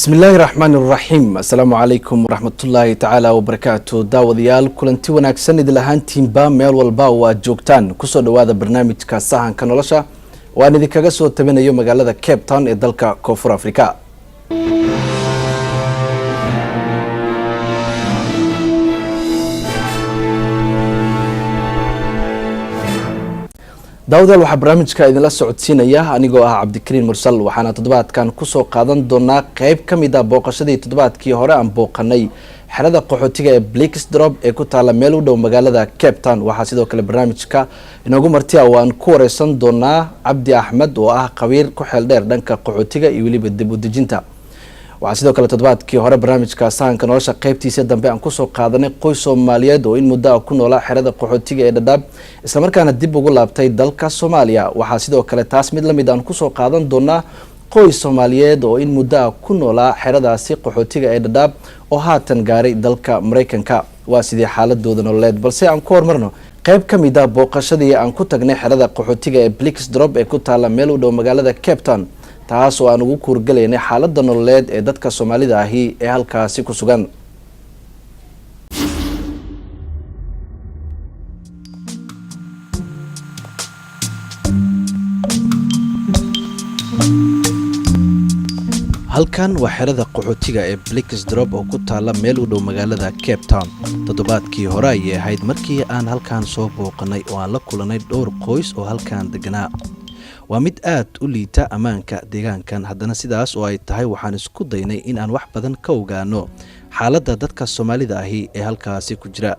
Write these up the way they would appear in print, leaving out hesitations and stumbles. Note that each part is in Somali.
بسم الله الرحمن الرحيم. السلام عليكم ورحمة الله تعالى وبركاته. داوديال كلنتي وناكسن إذا لهانتين با ميل والبا وجوكتان كسر هذا برنامج كاساهن كنولشة وأنا ذي كجسو تبين يوم مقالة كيب تاون إدلك كوفر أفريقيا. daawadaal waxaa barnaamijka idinla socodsiinaya anigoo ah cabdikariin mursal waxaana toddobaadkan kusoo qaadan doonaa qayb ka mid ah booqashadii toddobaadkii hore aan booqanay xerada qaxootiga ee Blacksdrop ee ku taala meel u dhow magaalada Cape Town. waxaa sidoo kale barnaamijka inoogu martiya waan ku wareysan doonaa Cabdi Axmed oo ah qabiir ku xeel dheer dhanka qaxootiga iyo waliba dib u dejinta. waxaa sidoo kale toddobaadkii hore barnaamijka sahanka nolosha qaybtiisa dambe aan kusoo qaadanay qoys Soomaaliyeed oo in muddo ah ku noolaa xerada qaxootiga ee Dadaab isla markaana dib ugu laabtay dalka Soomaaliya. waxaa sidoo kale taas mid la mid aan kusoo qaadan doonaa qoys Soomaaliyeed oo in muddo ah ku noolaa xeradaasi qaxootiga ee Dadaab oo haatan gaaray dalka Mareykanka. waa sidii xaaladooda nololeed balse aan ku hormarno qayb ka mid ah booqashadii aan ku tagnay xerada qaxootiga ee Blacksdrop ee ku taala meel u dhow magaalada Cape Town taas oo aan ugu kuurgalaynay xaaladda nololeed ee dadka Soomaalida ahi ee halkaasi ku sugan. halkan waa xerada qaxootiga ee Blacksdrop oo ku taala meel u dhow magaalada Cape Town. toddobaadkii hore ayay ahayd markii aan halkan soo booqanay oo aan la kulanay dhowr qoys oo halkan deganaa. waa mid aad u liita ammaanka deegaankan, haddana sidaas oo ay tahay waxaan isku daynay in aan wax badan ka ogaano xaaladda dadka Soomaalida ahi ee halkaasi ku jira.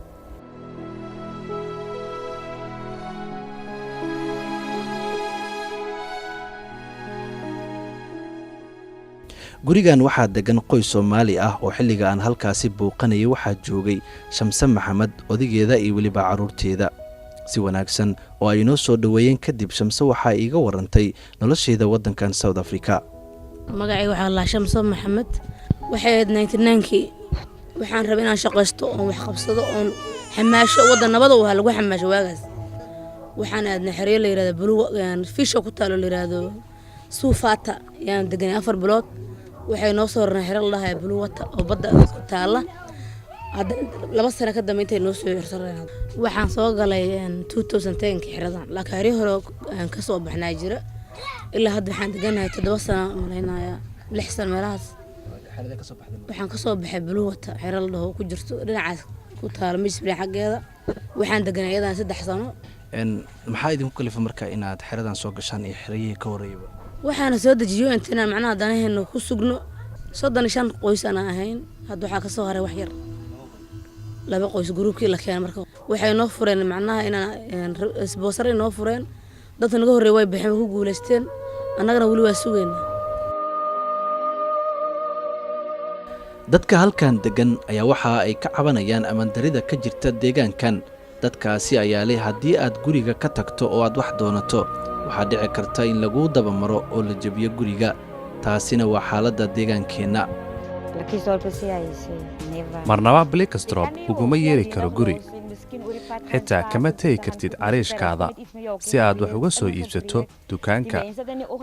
gurigan waxaa degan qoys Soomaali ah oo xilliga aan halkaasi booqanayay waxaa joogay Shamse Maxamed, odigeeda iyo waliba caruurteeda. si wanaagsan oo ay noo soo dhaweeyeen kadib Shamse waxa iiga warantay nolosheeda wadankan South Africa. magacay waxa la Shamse Maxamed waxay 99kii waxaan rabay inaan shaqaysto oo wax qabsado oo xamaasho wadan nabad oo lagu xamaasho waagaas. waxaan aadna xiriir la yiraahdo Blue Fisher ku taalo la yiraahdo Suufata yaan degan 4 bilood. waxay noo soo rarnay xiriir la yahay Blue Water oo badda ku taala هذا لما سنة كده ميتين نص يرسلنا وحن صاغ لي 2010 كحرضان لكن هريه كسب بحناجرة إلا هاد حد جنا تدوسنا من هنا لحسن مراس وحن كسب بحبلوه حرل له كجرت رنعس كتار مش بري حق هذا وحن دجنا يدا سد حصانه إن محايد ممكن في مركا إن حرضان صاغ عشان يحريه كوريبه وحن سود جيو أنتنا معنا دانه إنه كسجنو صدق نشان قويس أنا هين هاد وحنا كسوهر وحير laba qoys groupkii la keenay marka waxay noo fureen macnaha inaan sponsor noo fureen dadka naga horeeyay way bixin ku guuleysteen annagana wali waa sugeynaa. dadka halkan degan ayaa waxa ay ka cabanayaan amaan darida ka jirta deegaankan. dadkaasi ayaa leh haddii aad guriga ka tagto oo aad wax doonato waxaa dhici karta in lagu daba maro oo la jabiyo guriga. taasina waa xaaladda deegaankeena. marnaba Blacksdrop uguma yeeri karo guri, xitaa kama tegi kartid cariishkaada si aad wax uga soo iibsato dukaanka,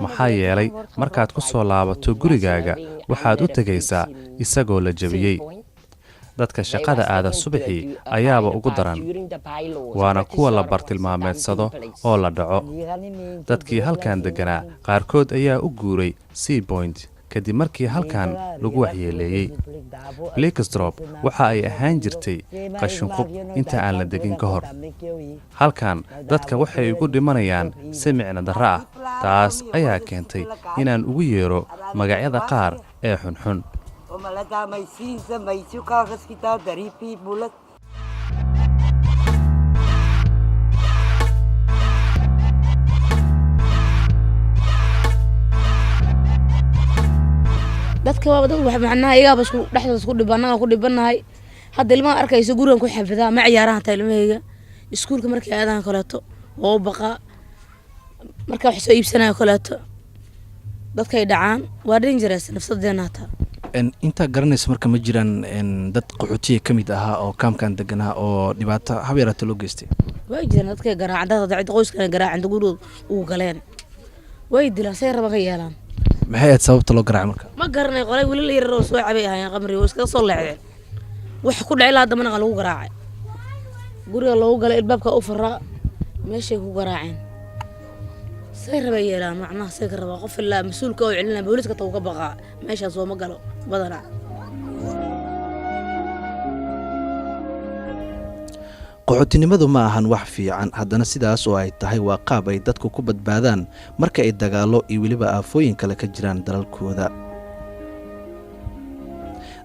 maxaa yeelay markaad ku soo laabato gurigaaga waxaad u tegaysaa isagoo la jabiyey. dadka shaqada aada subaxii ayaaba ugu daran, waana kuwa la bartilmaameedsado oo la dhaco. dadkii halkan deganaa qaarkood ayaa u guuray Sea Point kadib markii halkan lagu waxyeeleeyay. Blacksdrop waxa ay ahaan jirtay qashin qub inta aan la degin ka hor. halkan dadka waxay ugu dhimanayaan si micno darro ah. taas ayaa keentay inaan ugu yeero magacyada qaar ee xunxun. dadka waa dad wax macnaha iyaga bas dhaxda isku dhibanahay hadda ilmaha arkayso gurigan ku xafidaa ma ciyaarahan taylmeyga iskuulka markay aadaan kaleeto oo baqa marka wax soo iibsanayo kaleeto dadka ay dhacaan waa dangerous nafsadeena ta inta garanaysa marka ma jiraan dad qaxootiga kamid ahaa oo kaamkan deganaa oo dhibaato habeerata loo geystay. way jiraan dadka garaacada qoyska garaacada guriga uu galeen way dilaan say raba ka yeelaan maxay aad sababta loo garaacay marka ma garanay qolay wili la yaroo soo cabay ahaayeen qamri oo iska soo leexdeen wax ku dhacay ilaa damana lagu garaacay guriga loogu galay ilbaabka u furaa meeshay ku garaaceen say rabay yeelaan macnaha say ka rabaa qof ilaa mas'uulka oo cilina booliska taa uga baqaa meeshaas soo ma galo badana qaxootinimadu ma ahan wax fiican haddana sidaas oo ay tahay waa qaab ay dadku ku badbaadaan marka ay dagaalo iyo weliba aafooyin kale ka jiraan dalalkooda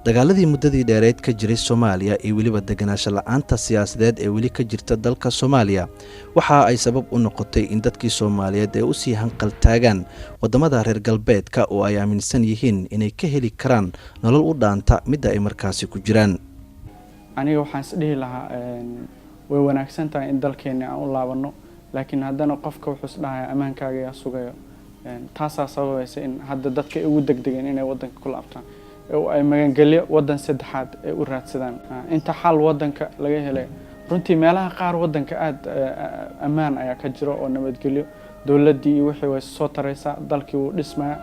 dagaaladii muddadii dheereed ka jiray Soomaaliya iyo weliba deganaansho la'aanta siyaasadeed ee weli ka jirta dalka Soomaaliya waxa ay sabab u noqotay in dadkii Soomaaliyeed ay u sii hanqal taagaan wadamada reer galbeedka oo ay aaminsan yihiin inay ka heli karaan nolol u dhaanta midda ay markaasi ku jiraan aniga waxaan isdhihi lahaa way wanaagsan tahay in dalkeena aan u laabano laakiin haddana qofka wuxuu isdhahay amaankaaga yaa sugayo taasaa sababaysa in hadda dadka ugu degdegeen inay wadanka ku laabtaan ay magangelyo wadan saddexaad ay u raadsadaan inta xal wadanka laga helay runtii meelaha qaar wadanka aad amaan ayaa ka jiro oo nabadgelyo dawladii iyo wixii way soo taraysaa dalkii uu dhismaa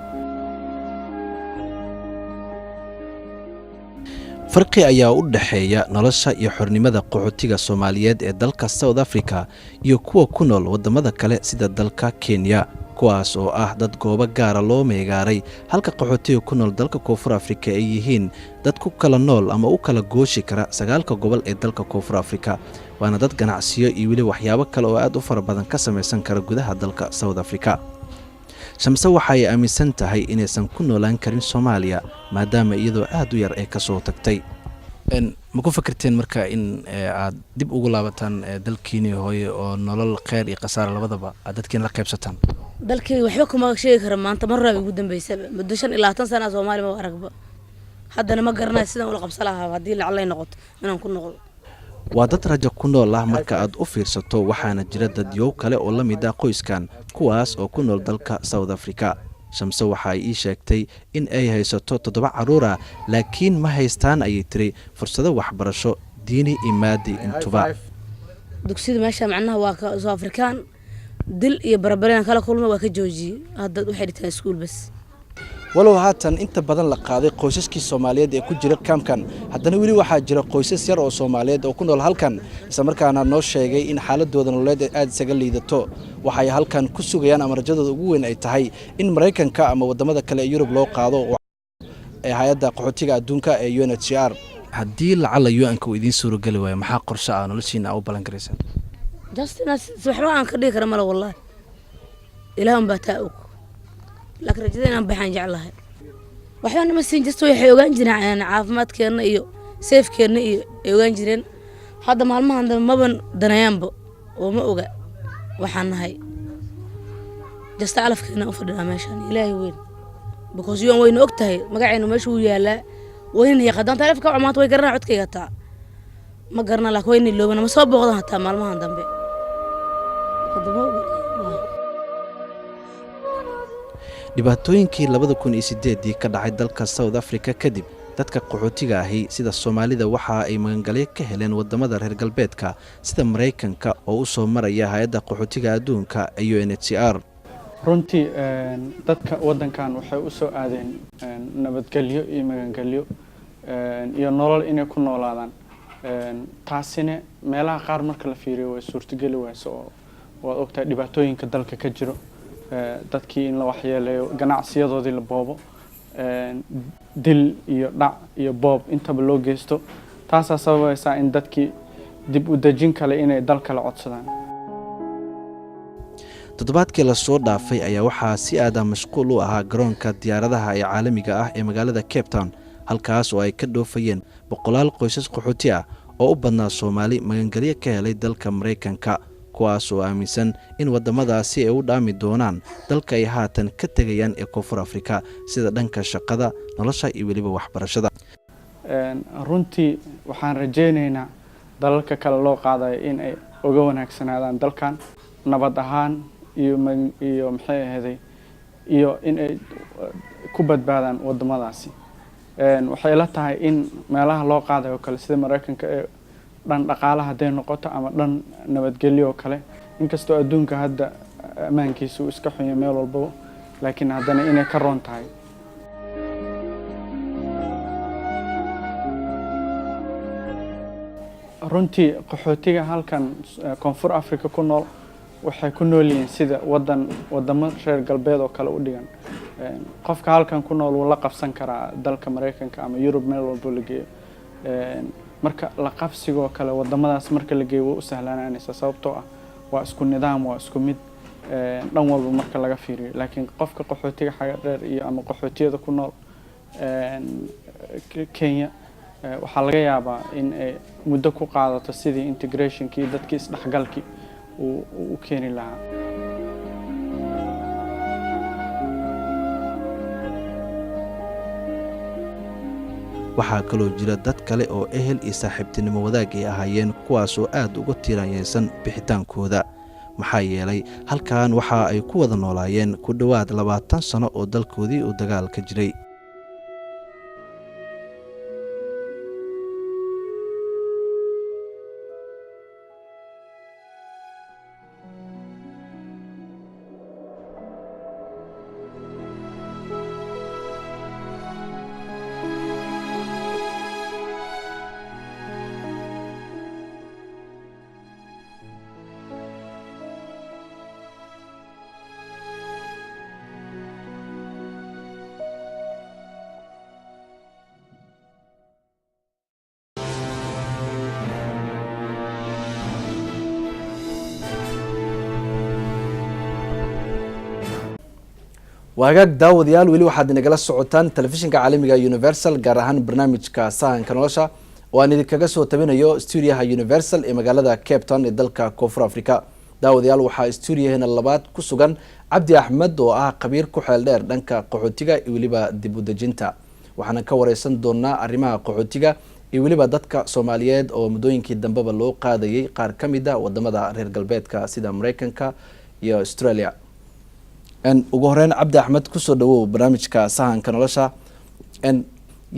farqi ayaa u dhaxeeya nolosha iyo xornimada qaxootiga Soomaaliyeed ee dalka South Africa iyo kuwa ku nool wadamada kale sida dalka Kenya kuwaas oo ah dad goobo gaar ah loo meegaaray halka qaxootiga ku nool dalka Koonfur Afrika ay yihiin dad ku kala nool ama u kala gooshi kara 9 gobol ee dalka Koonfur Afrika waana dad ganacsiyo iyo weli waxyaabo kale oo aad u fara badan ka samaysan kara gudaha dalka South Africa Shamsa waxay aaminsan tahay inaysan ku noolaan karin Soomaaliya maadaama iyadoo aad u yar ay ka soo tagtay ma ku fikirteen marka in aad dib ugu laabataan dalkiina hooyo oo nolol khayr iyo qasaar labadaba aad dadkiina la qaybsataan dalkii waxba kuma sheegi kara maanta mar rabi ugu dambeysay muddo 25 sano Soomaaliya ma aragba haddana ma garanay sidaan ula qabsan lahaa hadii lacag ay noqoto inaan ku noqdo waa dad rajo ku nool ah marka aad u fiirsato waxaana jira dad yow kale oo la mid ah qoyskan kuwaas oo ku nool dalka South Africa Shamsa waxa ay sheegtay in ay haysato 7 caruur ah laakiin ma haystaan ay tiri fursado waxbarasho diini iyo maadi intuba dugsiga meesha macnaha waa ka South African dil iyo barbareen kala kulma waa ka joojiyay hadda waxay dhigtaan iskuul bas walow haatan inta badan la qaaday qoysaskii Soomaaliyeed ee ku jira kaamkan haddana weli waxaa jira qoysas yar oo Soomaaliyeed oo ku nool halkan isla markaana noo sheegay in xaaladooda nololeed aad isaga liidato waxay halkan ku sugayaan amarjadooda ugu weyn ay tahay in Mareykanka ama wadamada kale ee Yurub loo qaado ee hay'adda qaxootiga adduunka ee UNHCR haddii lacala UN-ka idin suuro gali waayo maxaa qorshe ah noloshiina u balan karaysan justina waxba aan ka dhigi kara mala wallahi ilaahan baa taa og laakiin rajadeenan baxaan jeclahay waxaan ma siin jirto waxay ogaan jireen caafimaadkeena iyo safekeena iyo ogaan jireen hadda maalmahan maban danayaanba oo ma oga waxaan nahay jasta alafkeena u fadhina meeshan ilaahay weyn because yoon wayna ogtahay magaceena meesha uu yaalaa wayna yaqaan taleefka cumaad way garanaa codkayga taa ma garana laakiin wayna loobana ma soo booqdan hataa maalmahan dambe dhibaatooyinkii 2008 ka dhacay dalka South Africa kadib dadka qaxootiga ahi sida Soomaalida waxa ay magangalyo ka heleen wadamada reer galbeedka sida Mareykanka oo u soo maraya hay'adda qaxootiga adduunka ee UNHCR runtii dadka wadankan waxay u soo aadeen nabadgelyo iyo magangalyo iyo nolol inay ku noolaadaan taasina meelaha qaar marka la fiiriyo way suurtagali wayso oo waad ogtahay dhibaatooyinka dalka ka jiro dadkii in la waxyeeleeyo ganacsiyadoodii la boobo dil iyo dhac iyo boob intaba loo geysto taasaa sababaysa in dadkii dib u dejin kale inay dalka la codsadaan toddobaadkii la soo dhaafay ayaa waxaa si aad mashquul u ahaa garoonka diyaaradaha ee caalamiga ah ee magaalada Cape Town halkaas oo ay ka dhoofayeen boqolaal qoysas qaxooti ah oo u badnaa Soomaali magangalyo ka helay dalka Mareykanka kuwaas oo aaminsan in wadamadaasi ay u dhaami doonaan dalka ay haatan ka tagayaan ee Koonfur Afrika sida dhanka shaqada nolosha iyo waliba waxbarashada runtii waxaan rajaynaynaa dalalka kale loo qaadayo in ay uga wanaagsanaadaan dalkan nabad ahaan iyo maxay ahaday iyo in ay ku badbaadaan wadamadaasi waxay la tahay in meelaha loo qaadayo kale sida Mareykanka ee dhan dhaqaalaha haday noqoto ama dhan nabadgelyo kale inkastoo adduunka hadda amaankiisu iska xun yahay meel walba laakiin haddana inay ka roon tahay. runtii qaxootiga halkan koonfur Afrika ku nool waxay ku nool yihiin sida wadamo reer galbeed oo kale u dhigan. qofka halkan ku nool wuu la qabsan karaa dalka Mareykanka ama Yurub meel walba la geeyo. marka la qabsigo kale wadamadaas marka la geeyo u sahlanaanaysa sababtoo ah waa isku nidaam waa isku mid dhan walba marka laga fiiriyo. laakiin qofka qaxootiga xaga dheer iyo ama qaxootiyada ku nool Kenya waxaa laga yaabaa in ay muddo ku qaadato sidii integrationkii dadkii isdhexgalkii u keeni lahaa. waxaa kaloo jira dad kale oo ehel iyo saaxiibtinimo wadaag ay ahaayeen kuwaasoo aad uga tiiraanyeysan bixitaankooda maxaa yeelay halkan waxa ay ku wada noolaayeen ku dhowaad 20 sano oo dalkoodii uu dagaal ka jiray. waagaag daawadayaal weli waxaad inagala socotaan telefishinka caalamiga Universal gaar ahaan barnaamijka sahanka nolosha oo aan idinkaga soo tabinayo stuudiyaha Universal ee magaalada Cape Town ee dalka Koonfur Afrika. daawadayaal waxaa stuudiyaheena labaad ku sugan Cabdi Axmed oo ah khabiir ku xeel dheer dhanka qaxootiga iyo waliba dib u dejinta. waxaan ka wareysan doonaa arrimaha qaxootiga iyo waliba dadka Soomaaliyeed oo muddooyinkii dambeba loo qaadayay qaar kamid ah wadamada reer galbeedka sida Mareykanka iyo Australia. ugu horeyn Cabdi Axmed ku soo dhawow barnaamijka sahanka nolosha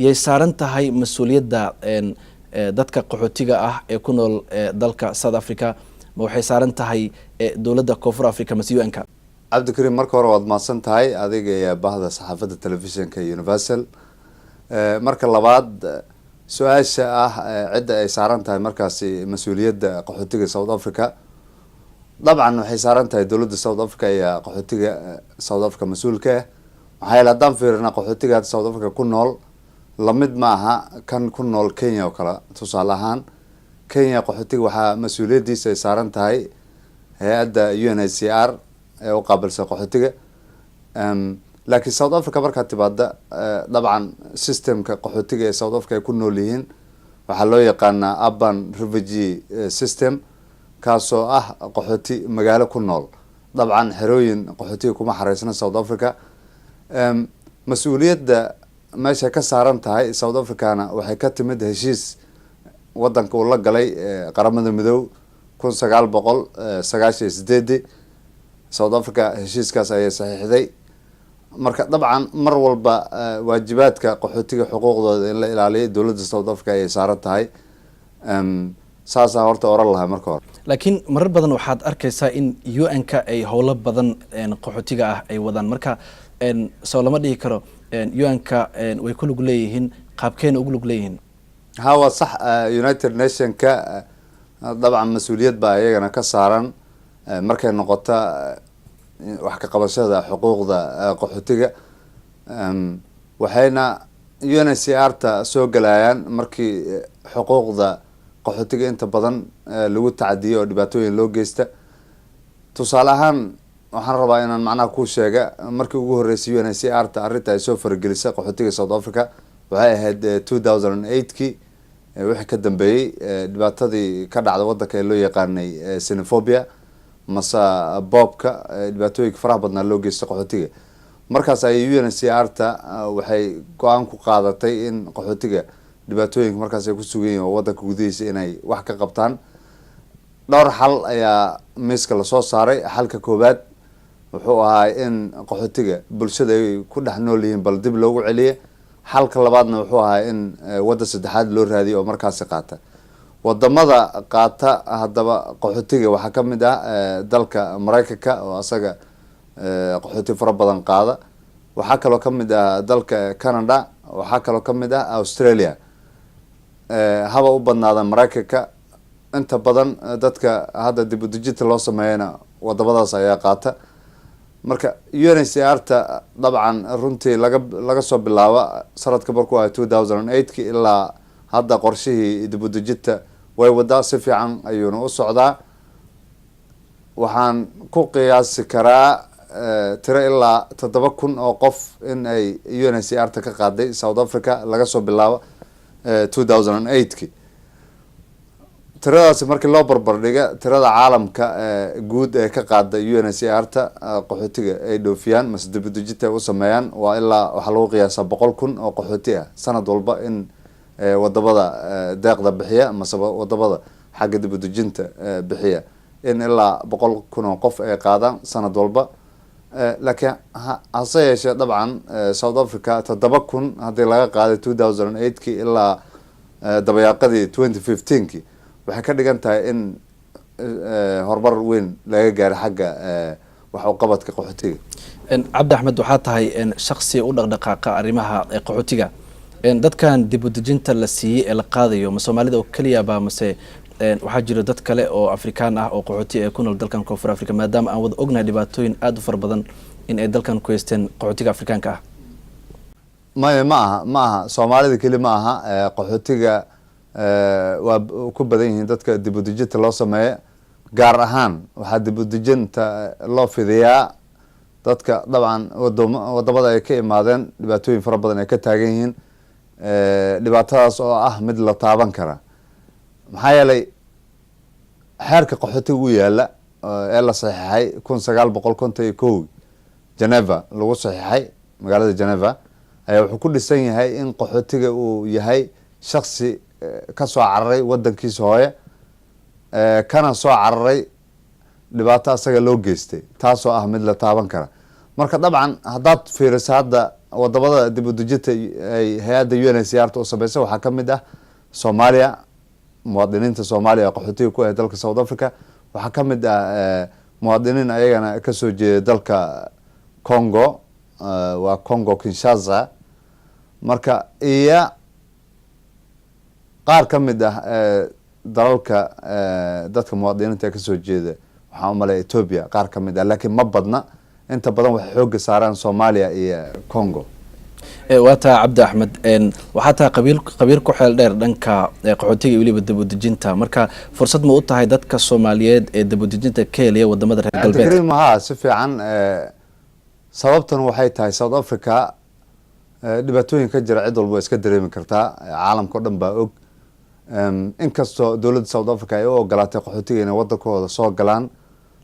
yay saaran tahay mas'uuliyadda dadka qaxootiga ah ee ku nool dalka South Africa ma waxay saaran tahay dawladda Koonfur Afrika mas'uuliyadka? Cabdikariim marka hore waad maasan tahay adiga iyo bahda saxaafadda telefishinka Universal. marka labaad su'aasha ah cidda ay saaran tahay markaasi mas'uuliyadda qaxootiga South Africa طبعا waxay saaran tahay dawladda South Africa iyo qaxootiga South Africa mas'uulka waxay haddaan fiirina qaxootiga South Africa ku nool lamid ma aha kan ku nool Kenya oo kala tusaale ahaan Kenya qaxootiga waxa mas'uuliyadiisa ay saaran tahay hay'adda UNHCR ee u qaabilsan qaxootiga laakiin South Africa marka tibaada طبعا systemka qaxootiga ee South Africa ay ku nool yihiin waxa loo yaqaanaa urban refugee system kaasoo ah qaxooti magaalo ku nool dabcan xerooyin qaxootiga kuma xareysna South Africa. mas'uuliyadda meesha ka saaran tahay South Africana waxay ka timid heshiis wadanka uu la galay qaramada midoob 1998 South Africa heshiiskaas ayay saxiixday. marka dabcan mar walba waajibaadka qaxootiga xuquuqdooda in la ilaaliyo dawladda South Africa ayay saaran tahay. saasa horta oran lahaa marka hore. laakiin marar badan waxaad arkaysaa in UN-ka ay howlo badan qaxootiga ah ay wadaan marka soo lama dhihi karo UN-ka way ku lug leeyihiin qaabkeena ugu lug leeyihiin. ha waa sax United Nation-ka dabcan mas'uuliyad baa iyagana ka saaran markay noqoto wax ka qabashada xuquuqda qaxootiga waxayna UNHCR-ta soo galayaan markii xuquuqda qaxootiga inta badan lagu tacadiyo oo dhibaatooyin loo geysta. tusaale ahaan waxaan rabaa inaan macnaha ku sheega markii ugu horeysay UNHCR-ta arrinta ay soo faragelisay qaxootiga South Africa waxay ahayd 2008kii wixii ka dambeeyay dhibaatadii ka dhacday wadanka ee loo yaqaanay xenophobia masa boobka dhibaatooyinka faraha badnaa loo geystay qaxootiga. markaas ay UNHCR-ta waxay go'aan ku qaadatay in qaxootiga dhibaatooyinka markaas ay ku sugan yihiin wadanka gudihiisa inay wax ka qabtaan. dhowr xal ayaa miiska la soo saaray. xalka koobaad wuxuu ahaa in qaxootiga bulshada ay ku dhex nool yihiin bal dib loogu celiyo. xalka labaadna wuxuu ahaa in waddan saddexaad loo raadiyo oo markaasi qaata. wadamada qaata haddaba qaxootiga waxaa ka mid ah dalka Mareykanka oo asaga qaxooti fara badan qaada. waxaa kaloo ka mid ah dalka Canada, waxaa kaloo ka mid ah Australia, haba u badnaada Mareykanka. inta badan dadka hadda dib u dejinta loo sameeyana wadamadaas ayaa qaata. marka UNHCR-ta dabcan runtii laga soo bilaabo sanadka markuu ahaa 2008 ilaa hadda qorshihii dib u dejinta way wadaa, si fiican ayuuna u socdaa. waxaan ku qiyaasi karaa tiro ilaa 7,000 oo qof in ay UNHCR-ta ka qaaday South Africa laga soo bilaabo 2008. tiradaasi markii loo barbardhiga tirada caalamka guud ee ka qaada UNHCR-ta qaxootiga ay dhoofiyaan mase dib u dejinta ay u sameeyaan waa ilaa waxaa lagu qiyaasaa 100,000 oo qaxooti ah sanad walba in wadamada deeqda bixiya mase wadamada xagga dib u dejinta bixiya in ilaa 100,000 oo qof ay qaadaan sanad walba. laakiin hase yeeshee dabcan South Africa 7,000 haddii laga qaaday 2008 ilaa dabayaaqadii 2015 waxay ka dhigan tahay in horumar weyn laga gaaray xagga wax u qabadka qaxootiga. cabdi axmed, waxaa tahay shakhsi u dhaqdhaqaaqa arrimaha qaxootiga. dadkan dib u dejinta la siiyey ee la qaadayo ma Soomaalida oo kaliya ba mase waxaa jira dad kale oo Afrikaan ah oo qaxooti ee ku nool dalkan Koonfur Afrika, maadaama aan wada ognahay dhibaatooyin aad u fara badan in ay dalkan ku haysteen qaxootiga Afrikaanka ah? ma aha Soomaalida kali ma aha. qaxootiga waa ku badan yihiin dadka dib u dejinta loo sameeyo. gaar ahaan waxaa dib u dejinta loo fidiyaa dadka dabcan wadamada ay ka imaadeen dhibaatooyin fara badan ay ka taagan yihiin. dhibaatadaas oo ah mid la taaban kara, maxaa yeelay xeerka qaxootiga u yaala ee la saxiixay 1951 Geneva lagu saxiixay magaalada Geneva ayaa wuxuu ku dhisan yahay in qaxootiga uu yahay shakhsi ka soo cararay wadankiisa hooye, kana soo cararay dhibaato asaga loo geystay, taasoo ah mid la taaban kara. marka dabcan haddaad fiiriso hadda wadamada dib u dejinta ay hay-adda UNHCR-ta u sameysay waxaa ka mid ah Soomaaliya, muwaadiniinta Soomaaliya ee qaxootiga ku ah dalka South Africa. waxaa ka mid ah muwaadiniin ayagana kasoo jeeda dalka Congo, waa Congo Kinshasa. marka iyo qaar ka mid ah dalalka dadka muwaadiniinta ee kasoo jeeda waxaan u maleeyaa Ethiopia qaar ka mid ah, laakiin ma badna. inta badan waxay xooga saaraan Soomaaliya iyo Congo. waa taa cabdi axmed, waxaa taa qabiil ku xeel dheer dhanka qaxootiga iyo weliba dib u dejinta. marka fursad ma u tahay dadka Soomaaliyeed ee dib u dejinta ka helaya wadamada reer galbeedka? maha si fiican. sababtan waxay tahay South Africa dhibaatooyin ka jira cid walba iska dareemi kartaa, caalamka oo dhan baa og. inkastoo dowladda South Africa ay u ogolaatay qaxootiga inay wadankooda soo galaan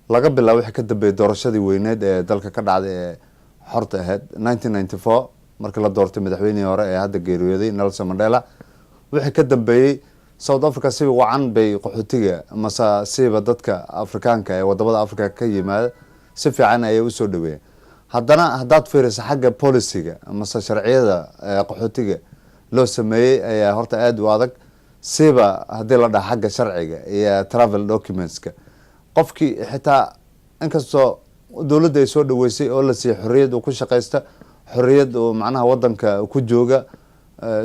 laga bilaabo wixii ka dambeeyay doorashadii weyneed ee dalka ka dhacday ee xorta ahayd 1994 markii la doortay madaxweynihii hore ee hadda geeriyooday Nelson Mandela. wixii ka dambeeyay South Africa si wacan bay qaxootiga mase siiba dadka Afrikaanka ee wadamada Afrika ka yimaada si fiican ayay u soo dhaweeyeen. haddana haddaad fiiriso xagga policy-ga mase sharciyada qaxootiga loo sameeyey ayaa horta aad u adag, siiba haddii la dhaha xagga sharciga iyo travel documentska. qofkii xitaa inkastoo dowladda ay soo dhaweysay oo la siiyey xorriyad uu ku shaqaysta, xorriyad uu macnaha wadanka ku jooga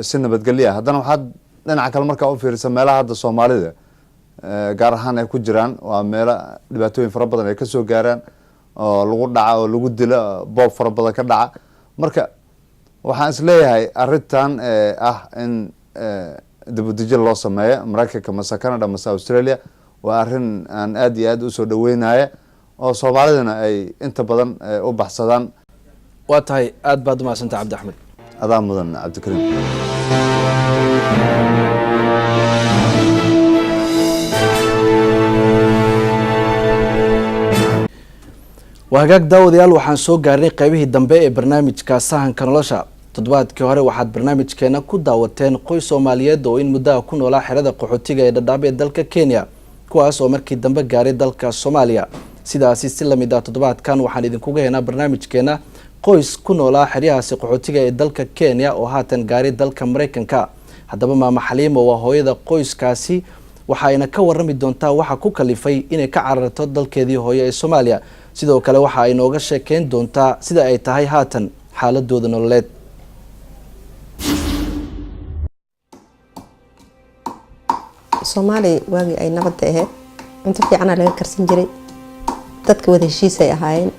si nabadgelyo ah, haddana waxaad dhinaca kale markaa u fiirisa meelaha hadda Soomaalida gaar ahaan ay ku jiraan waa meelo dhibaatooyin fara badan ay kasoo gaaraan oo lagu dhaca oo lagu dila, boob fara badan ka dhaca. marka waxaan isleeyahay arrintan ah in dib u dejin loo sameeyo Mareykanka mase Canada mase Australia waa arrin aan aad iyo aad usoo dhaweynaya oo Soomaalidana ay inta badan u baxsadaan. waa tahay aad baad u mahadsantahay cabdi axmed. adaa mudan cabdikariim. waa hagaag daawadayaal, waxaan soo gaarnay qaybihii dambe ee barnaamijka sahanka nolosha. toddobaadkii hore waxaad barnaamijkeena ku daawateen qoys Soomaaliyeed oo in muddaha ku noolaa xerada qaxootiga ee Dadaab ee dalka Kenya, kuwaas oo markii dambe gaaray dalka Soomaaliya. sidaasi si lamid ah toddobaadkan waxaan idinkuga haynaa barnaamijkeena qoys ku noolaa xeryahaasi qaxootiga ee dalka Kenya oo haatan gaaray dalka Mareykanka. haddaba maama Xaliimo waa hooyada qoyskaasi, waxayna ka warrami doontaa waxa ku kalifay inay ka cararto dalkeedii hooyo ee Soomaaliya. sidoo kale waxa ay nooga sheekeyn doontaa sida ay tahay haatan xaaladooda nololeed. Soomaali waagi ay nabadda ahayd cunto fiican laga karsan jiray, dadka wada heshiis ay ahaayeen.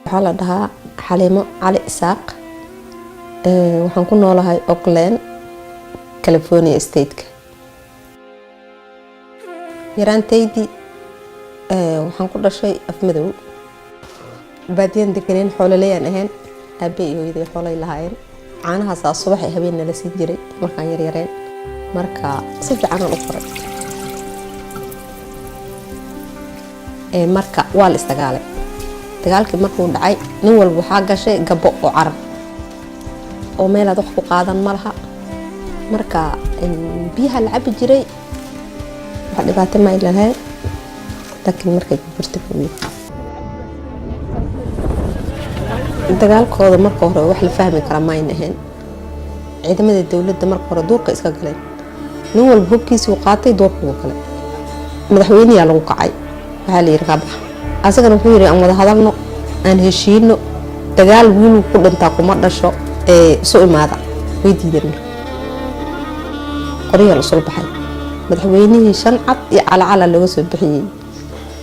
waxaa la dhahaa Xaliimo Cali Isaaq, waxaan ku noolahay Oakland, California State-ka. yaraantaydii waxaan ku dhashay Afmadow, baadiyan deganeen xoololeyaan ahayn, aabbe iyo hooyaday xoolay lahaayeen. caanahaas subax ay habeen nala siin jiray markaan yar yareen, marka si fiican aan u koray. marka waa la isdagaalay. dagaalkii markuu dhacay nin walba waxaa gashay gabbo oo carab oo meelaad wax ku qaadan ma laha. marka biyaha la cabi jiray wax dhibaato ma ilahay, laakiin markay burburtay buu dagaalkooda marka hore wax la fahmi kara ma ahayn. ciidamada dawladda marka hore duurka iska galeen, nin walba hubkiisii uu qaatay duurka uu galay. madaxweynaha lagu kacay, waxaa la yiri ka bax. asagana wuxuu yiri aan wada hadalno, aan heshiino, dagaal wiil ku dhintaa kuma dhasho soo imaada. way diideen. qoryo la soo baxay. madaxweynihii shan cad iyo calacala laga soo bixiyay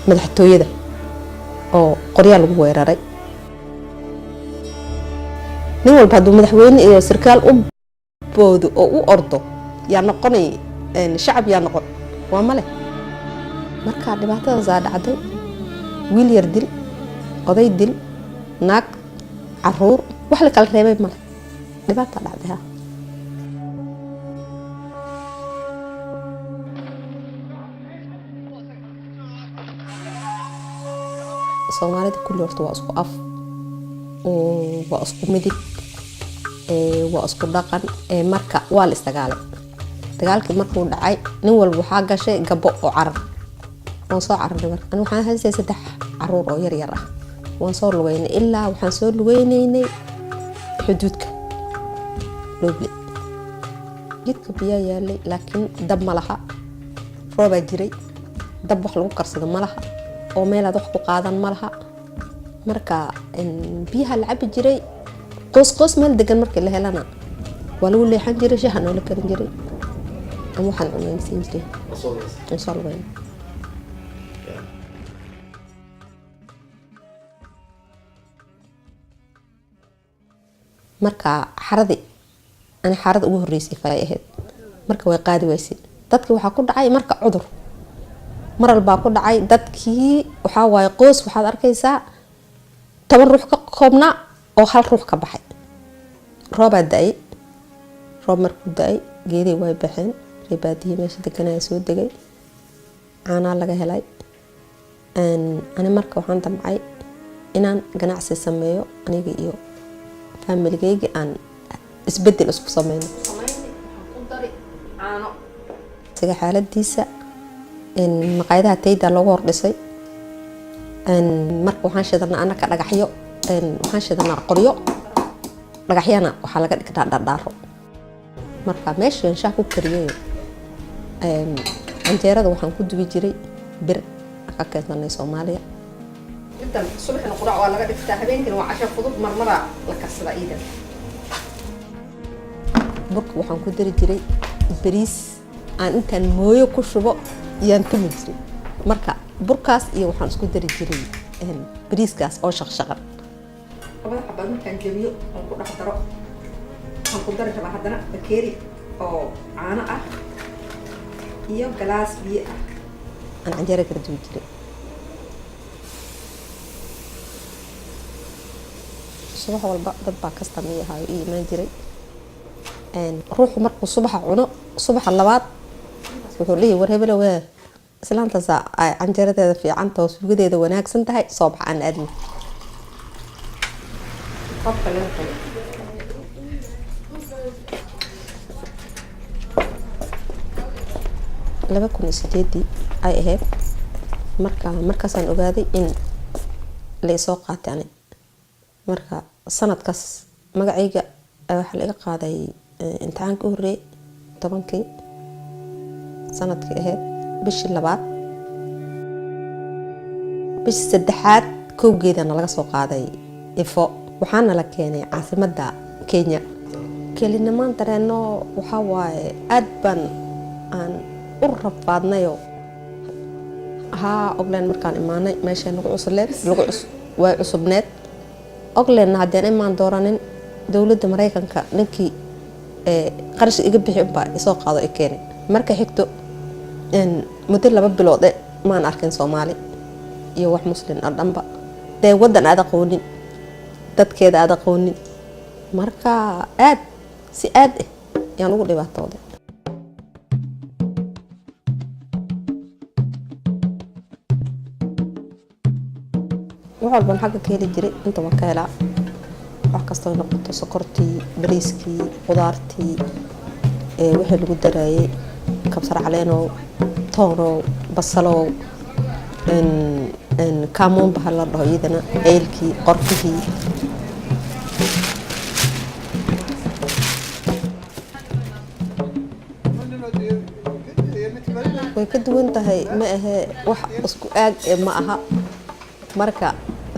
madaxtooyada oo qoryo lagu weeraray. nin walba haduu madaxweyne iyo sarkaal u boodo oo u ordo yaa noqonay shacab yaa noqon waa male. marka dhibaatadaas dhacday, wiil yar dil, oday dil, naag, caruur, wax la kala reebay male. dhibaato dhacday. Soomaalida kulli horta waa isku af, waa isku midib, waa isku dhaqan. marka waa la isdagaalay. dagaalkii markuu dhacay nin walba waxaa gashay gabbo oo carab. waan soo cararnay. marka anigu waxaan haystay 3 caruur oo yar yar ah. waan soo lugeynay ilaa waxaan soo lugeynaynay xuduudka Looble. jidka biyaa yaalay laakiin dab ma laha. roobaa jiray, dab wax lagu karsado ma laha, oo meelaad wax ku qaadan ma laha. marka biyaha la cabi jiray qoys meel degan markii la helana waa lagu leexan jiray, shaah noo la karin jiray, ama waxaan cunaysan jiray. soo lugeynay. marka xaradi ani xarada ugu horeysay fay ahayd. marka way qaadi weysay. dadka waxa ku dhacay marka cudur maral baa ku dhacay. dadkii waxa waay qoys waxaad arkaysaa 10 ruux ka koobna oo hal ruux ka baxay. roob daay, roob markuu daay geeday way baxeen. ribaadii meesha deganaa soo degay, caana laga helay. ani marka waxaan damcay inaan ganacsi sameeyo aniga iyo familygayga aan isbedel isku sameeyno. siga xaaladiisa maqaayadaha tayda loogu hordhisay. marka waxaan sheedanaa anaka dhagaxyo, waxaan sheedanaa qoryo, dhagaxyana waxaa laga dhigtaa dhardhaaro. marka meeshaan shaah ku kariyay canjeerada waxaan ku dubi jiray bir ka keenay Soomaaliya. intan subaxna quraac waa laga dhigtaa, habeenkina waa casho fudud marmara la karsada iidan. burka waxaan ku dari jiray bariis aan intaan mooyo ku shubo yaan tumi jiray. marka burkaas iyo waxaan isku dari jiray bariiskaas oo shaqshaqan. labada xabad markaan jabiyo aan ku dhex daro, waxaan ku dari rabaa haddana bakeeri oo caano ah iyo galaas biyo ah aan canjeero kala duwi jiray. subax walba dad baa kastamay ahayo ii imaan jiray. ruuxu markuu subaxa cuno, subaxa labaad wuxuu leeyahay war hebel waa islaantaas ay canjeeradeeda fiican tahay, suugadeeda wanaagsan tahay, soo bax aan aadno. qofka laga qabo 2008 ay ahayd. markaasaan ogaaday in la soo qaatay ani. marka sanadkaas magacayga waxa laga qaaday imtixaanka horeeyay 10kii sanadkii ahayd bishii labaad bish saddexaad kowgeedana laga soo qaaday ifo waxaana la keenay caasimadda Kenya kelinamaan dareeno waxa waaye aad baan aan u rafaadnayo Auckland markaan imaanay meesha lagu way cusubneed Auckland haddaan imaan dooranin dawladda Mareykanka ninkii qarash iga bixin baa isoo qaado ay keenay marka xigto muddo 2 bilood maan arkin Soomaali iyo wax muslim dhanba day wadan aad aqoonin dadkeeda aad aqoonin marka aad si aad yaan ugu dhibaatooday waxaan baan xagga keenay jiray inta waan ka helaa wax kasta oo noqoto sokortii bariiskii qudaartii wixii lagu daraayay kabsar caleeno toono basalo kamoon bahal la dhaho iyadana eelkii qorfihii way ka duwan tahay ma aha wax isku aag ma aha marka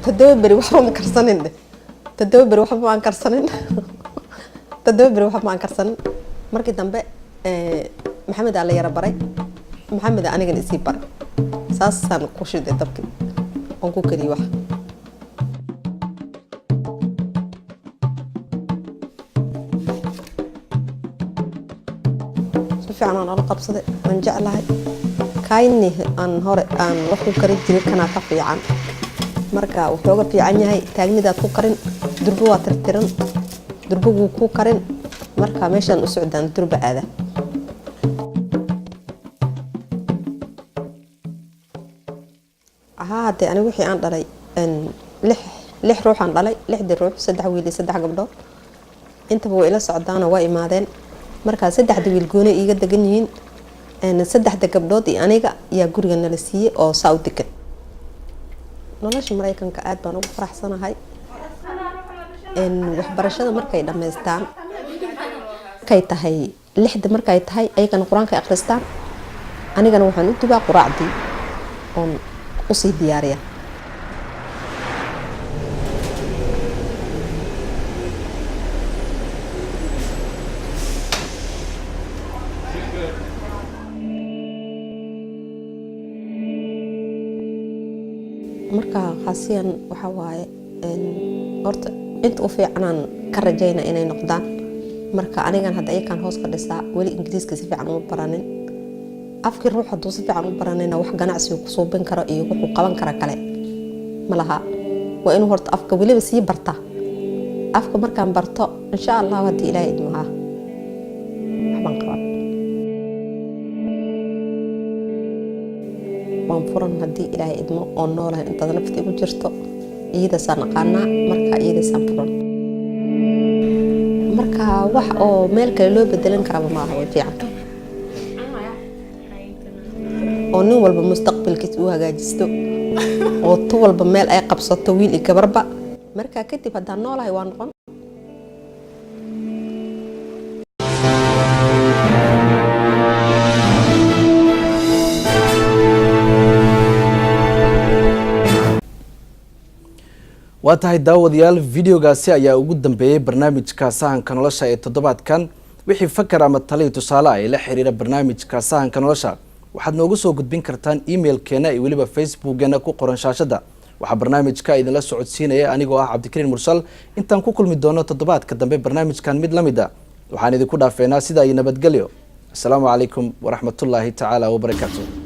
tadawbari waxba ma karsanin tadawbari waxba ma karsanin tadawbari waxba ma karsanin markii dambe maxamed ala yara baray maxamed aniga isii bar saasan ku shiday dabki on ku kari wax fiican aan la qabsaday aan jeclahay kaayni aan hore aan wax ku kari jiray kana ka fiican marka wuxuu ga fiican yahay taagnidaad ku karin durba waa tirtiran durba wuu ku karin marka meeshan u socdaan durba aada hadda anigu wixii aan dhalay lix ruux aan dhalay 6 ruux 3 wiil iyo 3 gabdhood intaba way ila socdaan oo way imaadeen marka 3 wiil gooni iga degan yihiin 3 gabdhood iyo aniga ayaa guriga nala siiyay oo Saudi degan nolosha Mareykanka aad baan ugu faraxsanahay waxbarashada markay dhameystaan kay tahay 6 markay tahay ayagana quraanka akhristaan anigana waxaan u dubaa quraacdii oo u sii diyaariya marka qaasiyan waxa waaye horta inta u fiicanaan ka rajayna inay noqdaan marka anigan hadda ay kan hoos ka dhisaa wali ingiriiska si fiican u baranin afkii ruux hadduu si fiican u baranayna wax ganacsi ku soo ban karo iyo wuxuu qaban kara kale malaha waa inuu horta afka waliba sii barta afka markaan barto insha Allah hadii Ilaahay idmaha waxban qaban waan furan hadii Ilaahay idmo oo noolahay inta nafti ku jirto iyada san qana marka iyada san furan marka wax oo meel kale loo bedelan kara ma aha way fiican oo nin walba mustaqbalkiisa uu hagaajisto oo tu walba meel ay qabsato wiil iyo gabarba marka kadib hadaan noolahay waan noqon waa tahay daawadayaal videogaasi ayaa ugu dambeeyay barnaamijka sahanka nolosha ee toddobaadkan wixii fakar ama taliyo tusaale ay la xiriira barnaamijka sahanka nolosha waxaad noogu soo gudbin kartaan emailkeena iyo waliba facebookgeena ku qoran shaashada waxaa barnaamijka idinla socodsiinaya anigoo ah Cabdikariin Mursal intaan ku kulmi doono toddobaadka dambe barnaamijkan mid lamid ah waxaan idinku dhaafeynaa sida ay nabadgelyo assalaamu calaykum waraxmatullaahi tacaala wabarakaatuh